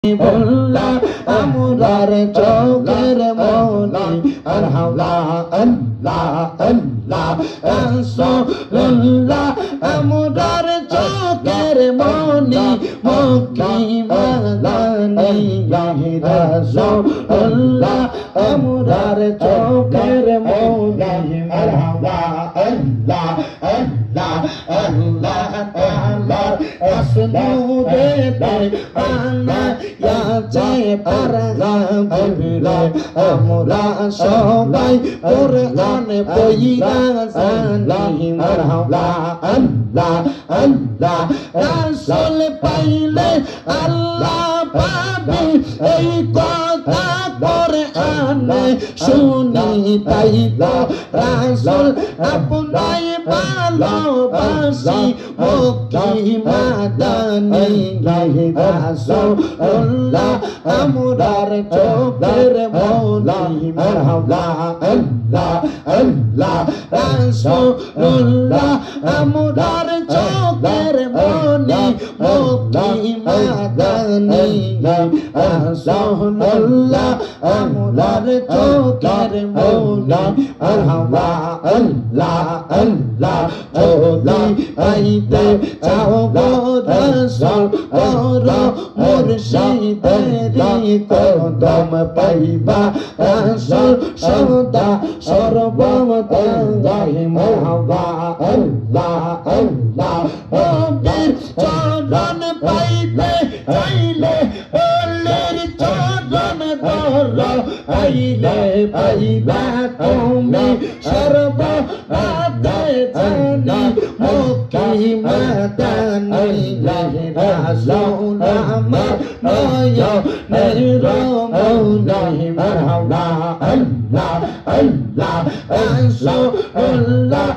বল্লা আমরার চোখের মনি আল্লাহ আল্লাহ আল্লাহ রাসূলুল্লাহ আমরার চোখের মনি মক্কি মাদানী রাসূলুল্লাহ আমরার চোখের মনি আল্লাহ আল্লাহ আল্লাহ আল্লাহ তাআলা আসনুদে আনা ইয়াছে পারগামে আমরা সবাই কোরআন পড়িয়া জানি মারহাবা আল্লাহ আল্লাহ রাসূল পাইলে আল্লাহ পাবে এই কথা কোরআনে শুনি তাই তো রাসূল আপনাই ভালোবাসি মক্কি মাদানী রাসূলুল্লাহ আমরার চোখের মনি মারহাবা আল্লাহ আল্লাহ রাসূলুল্লাহ আমরার চোখের মনি মক্কি মাদানী রাসূলুল্লাহ আমরার চোখের মনি মারহাবা আল্লাহ আল্লাহ যদি পাইতে চাও গো রাসূল পর মুর্শিদেরি কদম পাইবা রাসূল সদা সর্বদাই মারহাবা আল্লাহ আল্লাহ ওদের চরণ পাইতে চাইলে ওলের চরণ ধর আইলে পাইবা তুমি সর্বদা জানি মক্কি মাদানী রাসূল আমার নয়নের মনি মারহাবা আল্লাহ আল্লাহ রাসূলুল্লাহ